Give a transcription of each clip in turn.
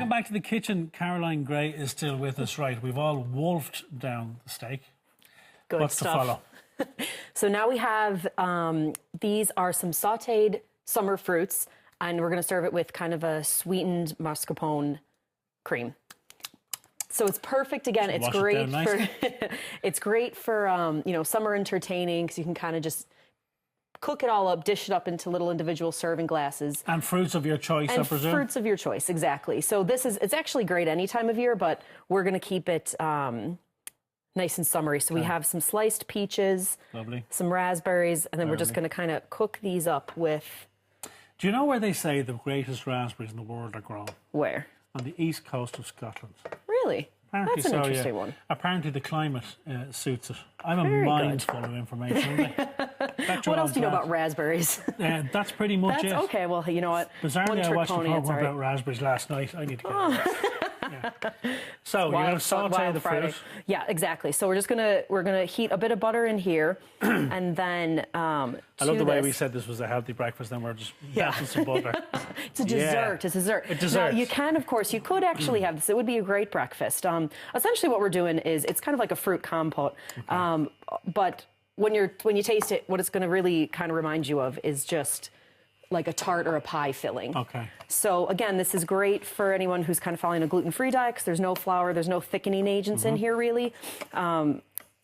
Welcome back to the kitchen. Caroline Gray is still with us, right? We've all wolfed down the steak. Good What's stuff. to follow? So now we have, these are some sauteed summer fruits, and we're going to serve it with kind of a sweetened mascarpone cream. So it's perfect. Again, it's great for it's great for you know, summer entertaining, because you can kind of just cook it all up, dish it up into little individual serving glasses. And fruits of your choice, I presume? Fruits of your choice, exactly. So it's actually great any time of year, but we're going to keep it nice and summery. So we have some sliced peaches, lovely, some raspberries, and then we're just going to kind of cook these up with... Do you know where they say the greatest raspberries in the world are grown? Where? On the east coast of Scotland. Really? Apparently That's an interesting one. Apparently the climate suits it. I'm Very a mind good. full of information. What else do you know about raspberries? That's pretty much it. Okay, well, you know what? Bizarrely, I watched a program about raspberries last night. I need to get on that. Yeah. So you're going to saute the fruit. Yeah, exactly. So we're gonna heat a bit of butter in here, and then I love the way we said this was a healthy breakfast. Then we're just melting some butter. It's a dessert. It's a dessert. A dessert. Now, you can, of course, you could actually have this. It would be a great breakfast. Essentially, what we're doing is it's kind of like a fruit compote, but when you taste it, what it's going to really kind of remind you of is just like a tart or a pie filling. Okay. So again, this is great for anyone who's kind of following a gluten-free diet, because there's no flour, there's no thickening agents in here really.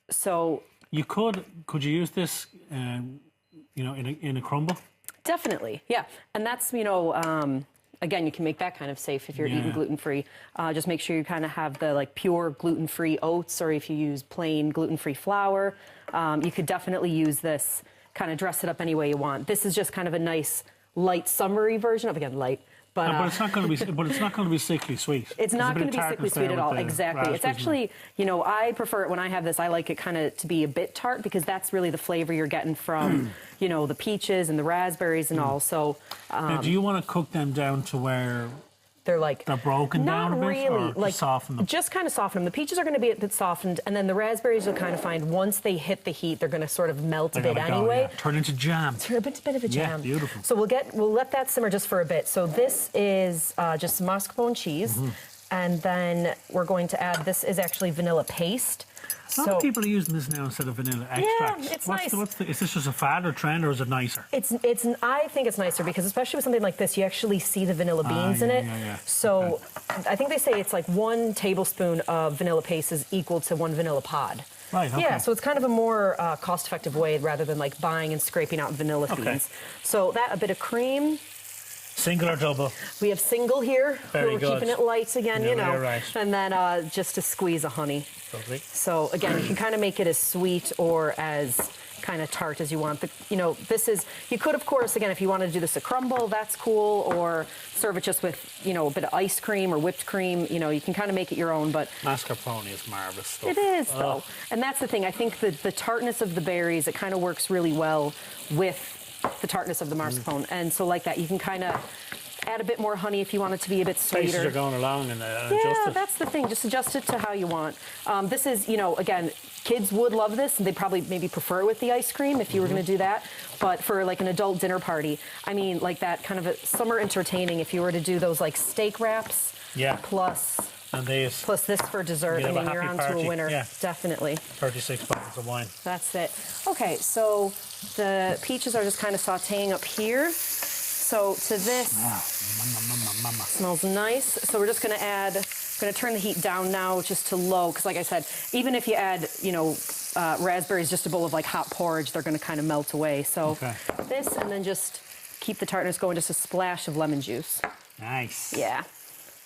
So you could you use this, you know, in a crumble? Definitely, yeah. And that's, you know, again, you can make that kind of safe if you're eating gluten-free. Just make sure you kind of have the like pure gluten-free oats, or if you use plain gluten-free flour, you could definitely use this, kind of dress it up any way you want. This is just kind of a nice light summery version of, again, light. But it's not going to be. But it's not going to be sickly sweet. It's not going to be sickly sweet at all. Exactly. It's actually, you know, I prefer it when I have this. I like it kind of to be a bit tart, because that's really the flavor you're getting from, you know, the peaches and the raspberries and all. So, now, do you want to cook them down to where they're broken down a bit, really, or like soften them? Just kind of soften them. The peaches are going to be a bit softened, and then the raspberries you'll kind of find once they hit the heat, they're going to sort of melt a bit anyway. Turn into jam. Turn a bit of a jam. Yeah, beautiful. So we'll let that simmer just for a bit. So this is just some mascarpone cheese, and then we're going to add. This is actually vanilla paste. A lot of people are using this now instead of vanilla extract. Yeah, it's nice. Is this just a fad or trend, or is it nicer? I think it's nicer, because especially with something like this, you actually see the vanilla beans in it. So I think they say it's like 1 tablespoon of vanilla paste is equal to 1 vanilla pod. Right, okay. Yeah, so it's kind of a more cost-effective way, rather than like buying and scraping out vanilla beans. So a bit of cream. Single or double? We have single here. Very We're good. keeping it light again, you know. Right. And then just a squeeze of honey. Lovely. So again, you can kind of make it as sweet or as kind of tart as you want. But, you know, this is, you could, of course, again, if you wanted to do this a crumble, that's cool, or serve it just with, you know, a bit of ice cream or whipped cream. You know, you can kind of make it your own, but... Mascarpone is marvellous stuff. It is, though. And that's the thing. I think the tartness of the berries, it kind of works really well with the tartness of the mascarpone. And so like that, you can kind of add a bit more honey if you want it to be a bit sweeter. Spices are going along and adjust it. That's the thing. Just adjust it to how you want. This is, you know, again, kids would love this, and they'd probably maybe prefer it with the ice cream if you were going to do that. But for like an adult dinner party, I mean, like that kind of a summer entertaining, if you were to do those like steak wraps, plus this for dessert, I mean, you're on to a winner. Yeah. Definitely. 36 bottles of wine. That's it. Okay, so the peaches are just kind of sauteing up here. So to this, smells nice. So we're just going to add, going to turn the heat down now just to low, because like I said, even if you add, you know, raspberries, just a bowl of like hot porridge, they're going to kind of melt away. So this, and then just keep the tartness going, just a splash of lemon juice. Nice. Yeah.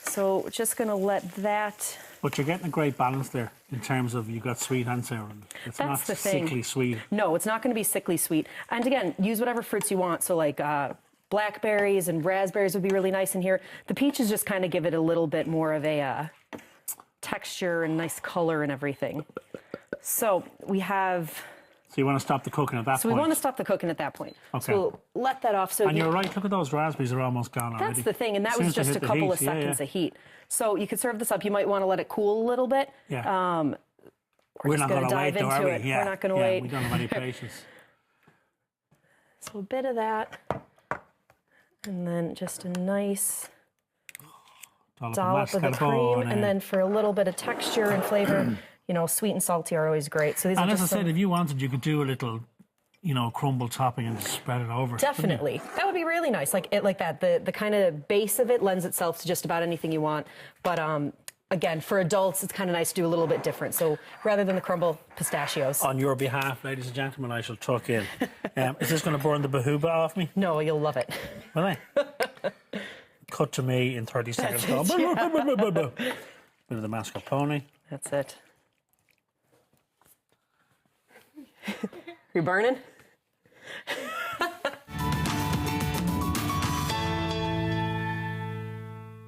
So just going to let that... But you're getting a great balance there in terms of you got sweet and sour. It's not sickly sweet. No, it's not going to be sickly sweet. And again, use whatever fruits you want. So like blackberries and raspberries would be really nice in here. The peaches just kind of give it a little bit more of a texture and nice color and everything. So we have... So you want to stop the cooking at that point? So we want to stop the cooking at that point. Okay. So we'll let that off. So and you're right, look at those raspberries, are almost gone already. That's the thing, and that was just a couple of seconds of heat. So you could serve this up. You might want to let it cool a little bit. Yeah. We're not going to dive into it. Yeah. We're not going to wait. We don't have any patience. So a bit of that. And then just a nice dollop of the cream, and then for a little bit of texture and flavor, you know, sweet and salty are always great. So these and are as I just said, if you wanted, you could do a little, you know, crumble topping and spread it over. Definitely, that would be really nice. Like that. The kind of base of it lends itself to just about anything you want. But again, for adults, it's kind of nice to do a little bit different. So rather than the crumble, pistachios. On your behalf, ladies and gentlemen, I shall tuck in. Is this going to burn the behuba off me? No, you'll love it. Will I? Cut to me in 30 seconds. Bit of the mascarpone. That's it. You burning?